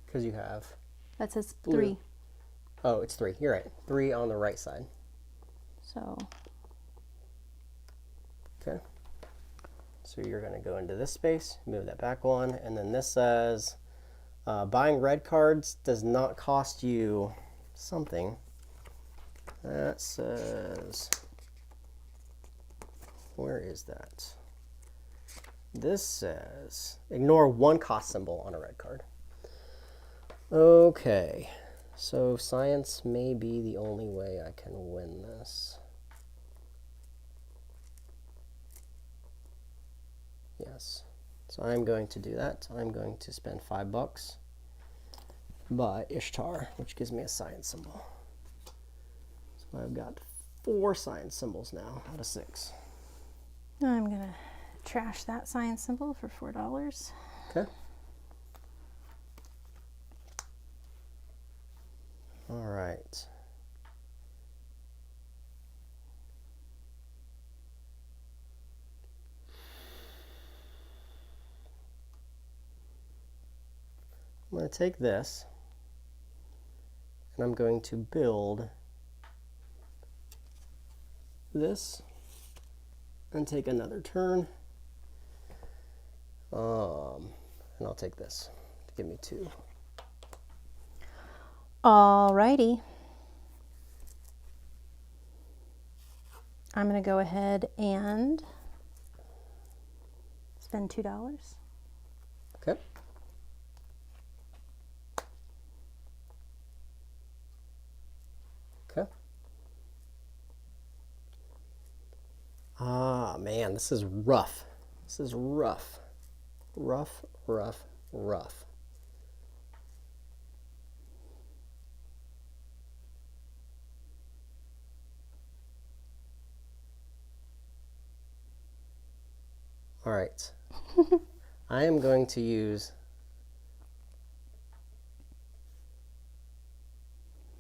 Because you have... That says blue. 3. Oh, it's 3. You're right. 3 on the right side. So... Okay. So you're going to go into this space, move that back one, and then this says buying red cards does not cost you something. That says, where is that? This says ignore 1 cost symbol on a red card. Okay, so science may be the only way I can win this. Yes. So I'm going to do that. I'm going to spend $5, buy Ishtar, which gives me a science symbol. So I've got 4 science symbols now out of 6. I'm going to trash that science symbol for $4. Okay. All right. I'm going to take this and I'm going to build this and take another turn. And I'll take this to give me 2. Alrighty. I'm going to go ahead and spend $2. Okay. Okay. Ah, man, this is rough. This is rough. Rough, rough, rough. All right. I am going to use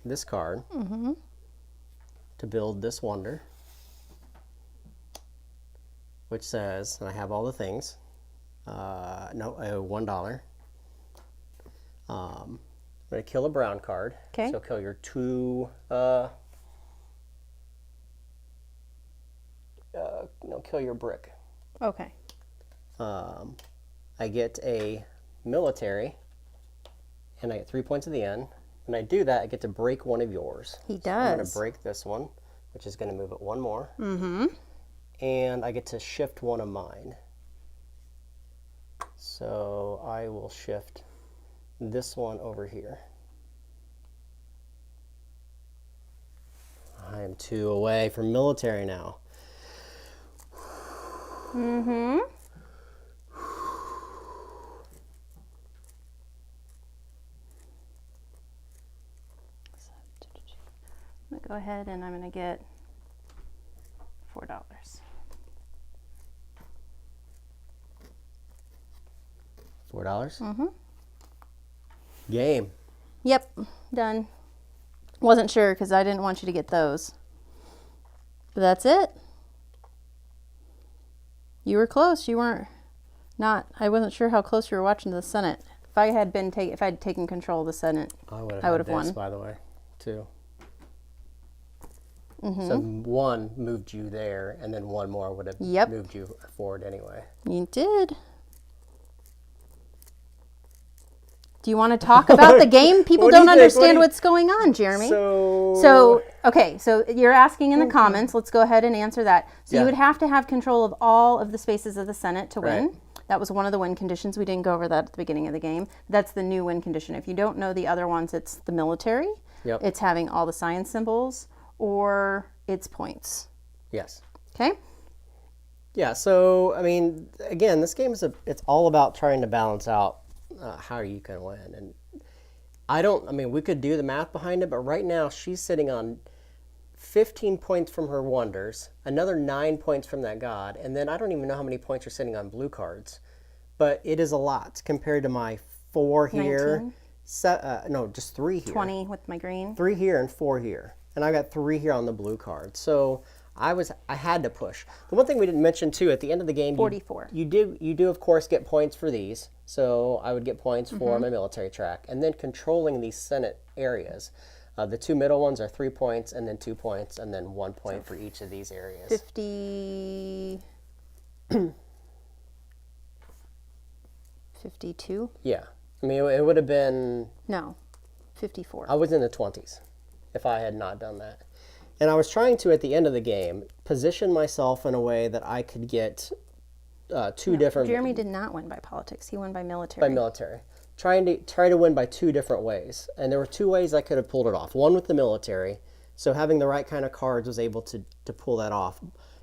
this card to build this wonder, which says, and I have all the things, $1. I'm going to kill a brown card. Okay. So kill your 2, kill your brick. Okay. I get a military, and I get 3 points at the end. When I do that, I get to break one of yours. He does. So I'm going to break this one, which is going to move it 1 more. Mm-hmm. And I get to shift one of mine. So I will shift this one over here. I am 2 away from military now. Mm-hmm. I'm going to go ahead and I'm going to get $4. $4? Mm-hmm. Game. Yep, done. Wasn't sure because I didn't want you to get those. But that's it. You were close. You weren't not. I wasn't sure how close you were watching the Senate. If I had taken control of the Senate, I would have this, won. By the way, 2. Mm-hmm. So 1 moved you there, and then 1 more would have moved you forward anyway. You did. Do you want to talk about the game? People don't understand what's going on, Jeremy. So you're asking in the comments. Let's go ahead and answer that. So you would have to have control of all of the spaces of the Senate to win. That was one of the win conditions. We didn't go over that at the beginning of the game. That's the new win condition. If you don't know the other ones, it's the military. Yep. It's having all the science symbols, or it's points. Yes. Okay. Yeah. So I mean, again, this game it's all about trying to balance out how you can win. And we could do the math behind it, but right now she's sitting on 15 points from her wonders, another 9 points from that god, and then I don't even know how many points are sitting on blue cards, but it is a lot compared to my 4 here. 19? Just 3 here. 20 with my green. 3 here and 4 here, and I got 3 here on the blue card. So I had to push. The one thing we didn't mention too, at the end of the game, 44. You do of course get points for these. So I would get points for my military track, and then controlling these Senate areas. The 2 middle ones are 3 points, and then 2 points, and then 1 point for each of these areas. 52? Yeah. I mean, it would have been... No, 54. I was in the 20s if I had not done that. And I was trying to, at the end of the game, position myself in a way that I could get different... Jeremy did not win by politics. He won by military. By military. Try to win by 2 different ways. And there were 2 ways I could have pulled it off. One with the military. So having the right kind of cards was able to pull that off.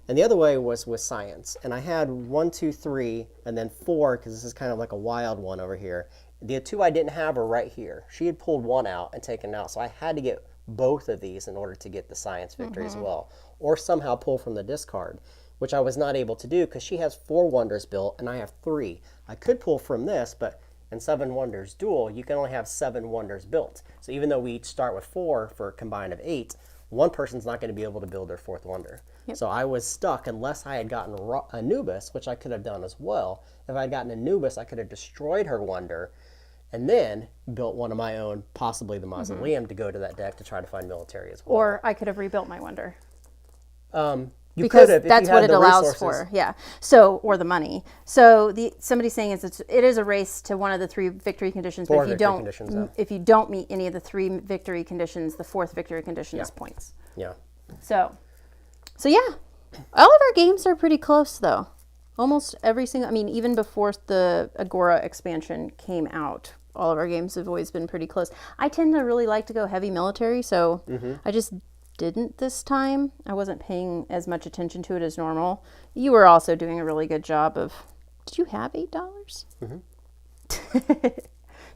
And the other way was with science. And I had 1, 2, 3, and then 4, because this is kind of like a wild one over here. The 2 I didn't have are right here. She had pulled 1 out and taken it out, so I had to get both of these in order to get the science victory as well. Or somehow pull from the discard, which I was not able to do because she has 4 wonders built and I have 3. I could pull from this, but in 7 Wonders Duel, you can only have 7 wonders built. So even though we each start with 4 for a combined of 8, one person's not going to be able to build their 4th wonder. Yep. So I was stuck unless I had gotten Anubis, which I could have done as well. If I had gotten Anubis, I could have destroyed her wonder and then built one of my own, possibly the Mausoleum, to go to that deck to try to find military as well. Or I could have rebuilt my wonder. Because that's what it allows for, yeah. So, or the money. So somebody's saying it is a race to one of the 3 victory conditions. But if you don't meet any of the 3 victory conditions, the 4th victory condition is points. Yeah. So yeah, all of our games are pretty close though. Almost every single. I mean, even before the Agora expansion came out, all of our games have always been pretty close. I tend to really like to go heavy military, so I just didn't this time. I wasn't paying as much attention to it as normal. You were also doing a really good job of. Did you have $8?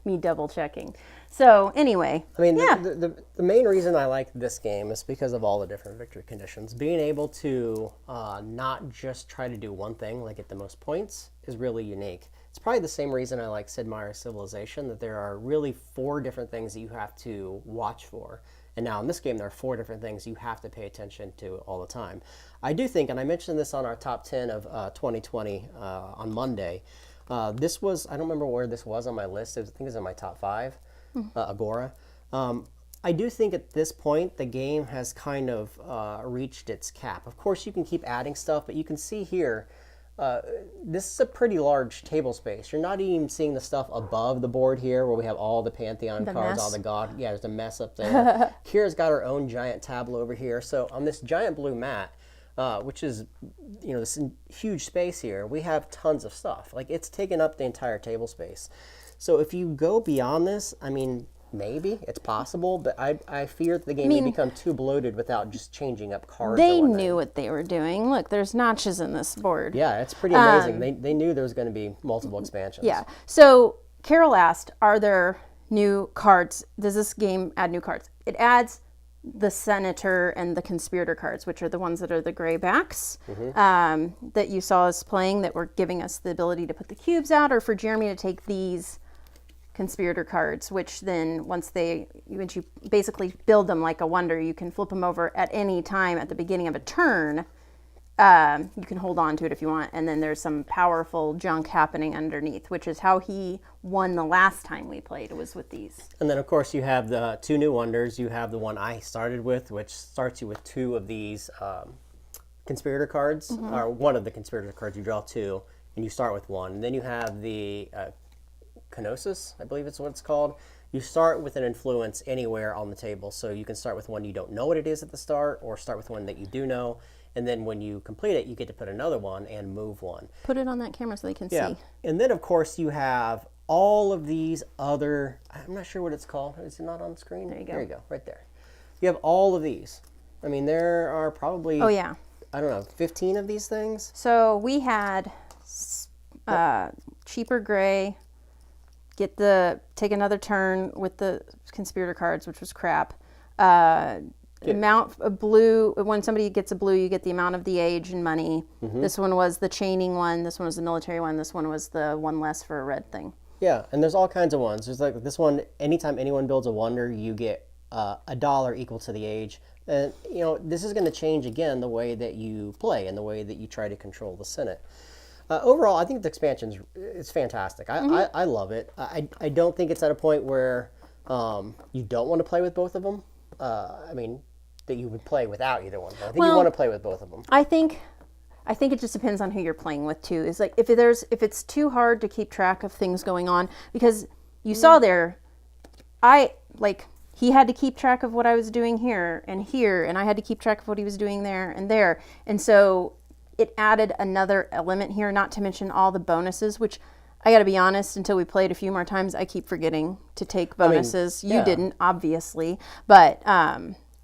Me double checking. So anyway, I mean, the main reason I like this game is because of all the different victory conditions. Being able to not just try to do one thing, like get the most points, is really unique. It's probably the same reason I like Sid Meier's Civilization, that there are really 4 different things that you have to watch for. And now in this game, there are 4 different things you have to pay attention to all the time. I do think, and I mentioned this on our top 10 of 2020 on Monday, this was, I don't remember where this was on my list. I think it was in my top 5, Agora. I do think at this point, the game has kind of reached its cap. Of course, you can keep adding stuff, but you can see here, this is a pretty large table space. You're not even seeing the stuff above the board here where we have all the Pantheon cards, all the God. Yeah, there's a mess up there. Kira's got her own giant tableau over here. So on this giant blue mat, which is, this huge space here, we have tons of stuff. Like, it's taken up the entire table space. So if you go beyond this, I mean, maybe it's possible, but I fear that the game may become too bloated without just changing up cards. They knew what they were doing. Look, there's notches in this board. Yeah, it's pretty amazing. They knew there was going to be multiple expansions. Yeah. So Carol asked, are there new cards? Does this game add new cards? It adds the Senator and the Conspirator cards, which are the ones that are the gray backs that you saw us playing, that were giving us the ability to put the cubes out, or for Jeremy to take these Conspirator cards, which then once you basically build them like a wonder, you can flip them over at any time at the beginning of a turn. You can hold on to it if you want, and then there's some powerful junk happening underneath, which is how he won the last time we played, was with these. And then of course you have the 2 new wonders. You have the one I started with, which starts you with 2 of these Conspirator cards, or one of the Conspirator cards. You draw 2 and you start with 1, and then you have the Kenosis, I believe it's what it's called. You start with an influence anywhere on the table, so you can start with one you don't know what it is at the start, or start with one that you do know, and then when you complete it, you get to put another one and move one. Put it on that camera so they can see. And then of course you have all of these other, I'm not sure what it's called. Is it not on the screen? There you go. There you go, right there. You have all of these. I mean, there are probably, I don't know, 15 of these things. So we had cheaper gray, take another turn with the Conspirator cards, which was crap. Amount of blue, when somebody gets a blue, you get the amount of the age and money. This one was the chaining one, this one was the military one, this one was the one less for a red thing. Yeah, and there's all kinds of ones. There's like this one, anytime anyone builds a wonder, you get $1 equal to the age. And this is going to change again the way that you play and the way that you try to control the Senate. Overall, I think the expansion is fantastic. I love it. I don't think it's at a point where you don't want to play with both of them. I mean, that you would play without either one. But I think you want to play with both of them. I think it just depends on who you're playing with too. It's like if it's too hard to keep track of things going on, because you saw there, he had to keep track of what I was doing here, and I had to keep track of what he was doing there and there, and so it added another element here, not to mention all the bonuses, which I got to be honest, until we played a few more times, I keep forgetting to take bonuses. You didn't, obviously, but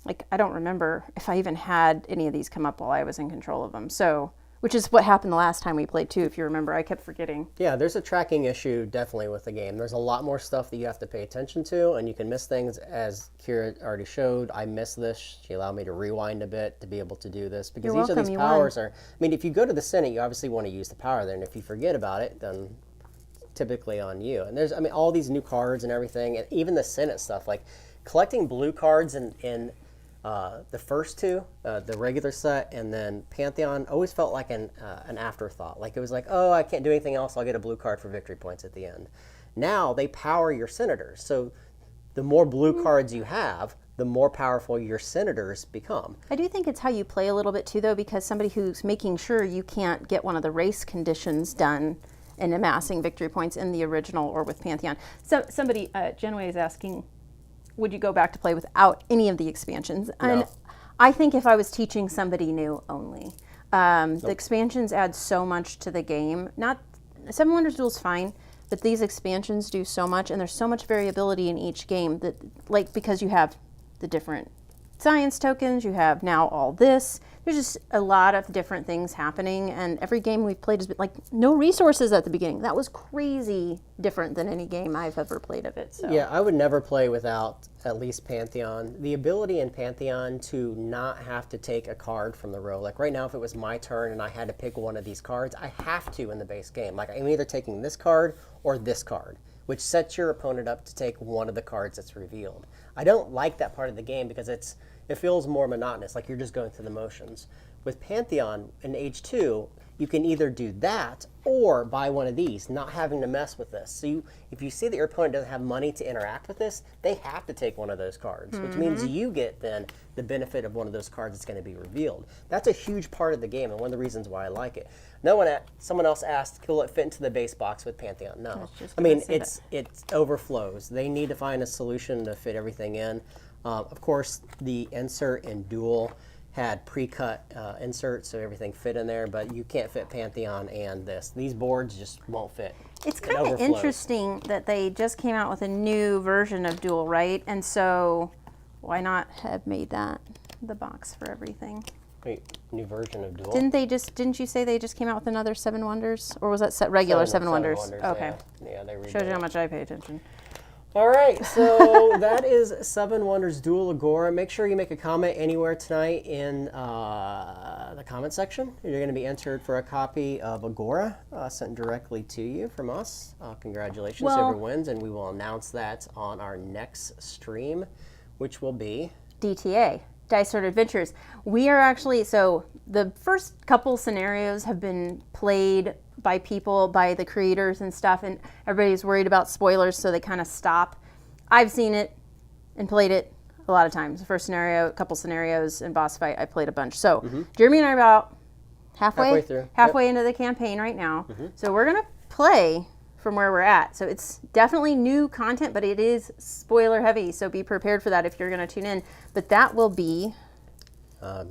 like, I don't remember if I even had any of these come up while I was in control of them. So, which is what happened the last time we played too, if you remember. I kept forgetting. Yeah, there's a tracking issue definitely with the game. There's a lot more stuff that you have to pay attention to, and you can miss things. As Kira already showed, I missed this. She allowed me to rewind a bit to be able to do this, because each of these powers are, I mean, if you go to the Senate, you obviously want to use the power there, and if you forget about it, then typically on you. And there's, I mean, all these new cards and everything, and even the Senate stuff, like collecting blue cards in the first two, the regular set and then Pantheon, always felt like an afterthought. Like it was like, oh, I can't do anything else, I'll get a blue card for victory points at the end. Now they power your senators. So the more blue cards you have, the more powerful your senators become. I do think it's how you play a little bit too, though, because somebody who's making sure you can't get one of the race conditions done and amassing victory points in the original or with Pantheon. So somebody, Genway is asking, would you go back to play without any of the expansions? No. And I think if I was teaching somebody new only. The expansions add so much to the game. Not Seven Wonders Duel's fine, but these expansions do so much, and there's so much variability in each game that, like, because you have the different science tokens, you have now all this. There's just a lot of different things happening, and every game we've played has been like no resources at the beginning. That was crazy different than any game I've ever played of it. So yeah, I would never play without at least Pantheon. The ability in Pantheon to not have to take a card from the row. Like right now, if it was my turn and I had to pick one of these cards, I have to in the base game. Like I'm either taking this card or this card, which sets your opponent up to take one of the cards that's revealed. I don't like that part of the game because it feels more monotonous, like you're just going through the motions. With Pantheon in H2, you can either do that or buy one of these, not having to mess with this. So if you see that your opponent doesn't have money to interact with this, they have to take one of those cards, which means you get then the benefit of one of those cards that's going to be revealed. That's a huge part of the game and one of the reasons why I like it. Someone else asked, will it fit into the base box with Pantheon? No. I mean, it overflows. They need to find a solution to fit everything in. Of course, the insert in Duel had pre-cut inserts, so everything fit in there, but you can't fit Pantheon and this. These boards just won't fit. It's kind of interesting that they just came out with a new version of Duel, right? And so why not have made that the box for everything? Wait, new version of Duel? Didn't you say they just came out with another Seven Wonders? Or was that regular Seven Wonders? Okay. Yeah, they redid Shows you how much I pay attention. All right, so that is Seven Wonders Duel Agora. Make sure you make a comment anywhere tonight in the comment section. You're going to be entered for a copy of Agora sent directly to you from us. Congratulations to whoever wins, and we will announce that on our next stream, which will be DTA, Dice Art Adventures. We are actually, so the first couple scenarios have been played by people, by the creators and stuff, and everybody's worried about spoilers, so they kind of stop. I've seen it and played it a lot of times. The first scenario, a couple scenarios, and boss fight, I played a bunch. So Jeremy and I are about halfway into the campaign right now. So we're going to play from where we're at. So it's definitely new content, but it is spoiler heavy, so be prepared for that if you're going to tune in. But that will be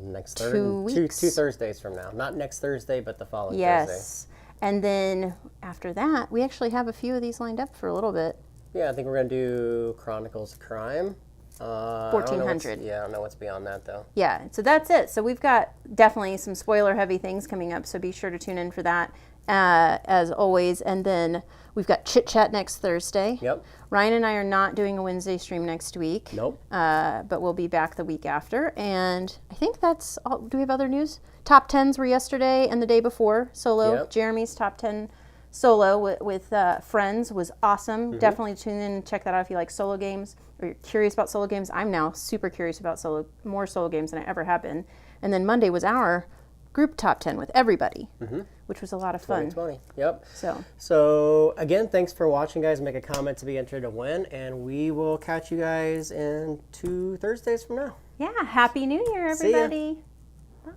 next 2 weeks. Two Thursdays from now. Not next Thursday, but the following Thursday. Yes. And then after that, we actually have a few of these lined up for a little bit. Yeah, I think we're going to do Chronicles of Crime. 1400. I don't know what's beyond that, though. Yeah, so that's it. So we've got definitely some spoiler-heavy things coming up, so be sure to tune in for that, as always. And then we've got Chit Chat next Thursday. Yep. Ryan and I are not doing a Wednesday stream next week. Nope. But we'll be back the week after. And I think that's all. Do we have other news? Top 10s were yesterday and the day before. Solo. Yep. Jeremy's top 10 solo with friends was awesome. Definitely tune in and check that out if you like solo games or you're curious about solo games. I'm now super curious about more solo games than I ever have been. And then Monday was our group top 10 with everybody, which was a lot of fun. 2020. Yep. So again, thanks for watching, guys. Make a comment to be entered to win, and we will catch you guys in 2 Thursdays from now. yeah, Happy New Year, everybody. Bye.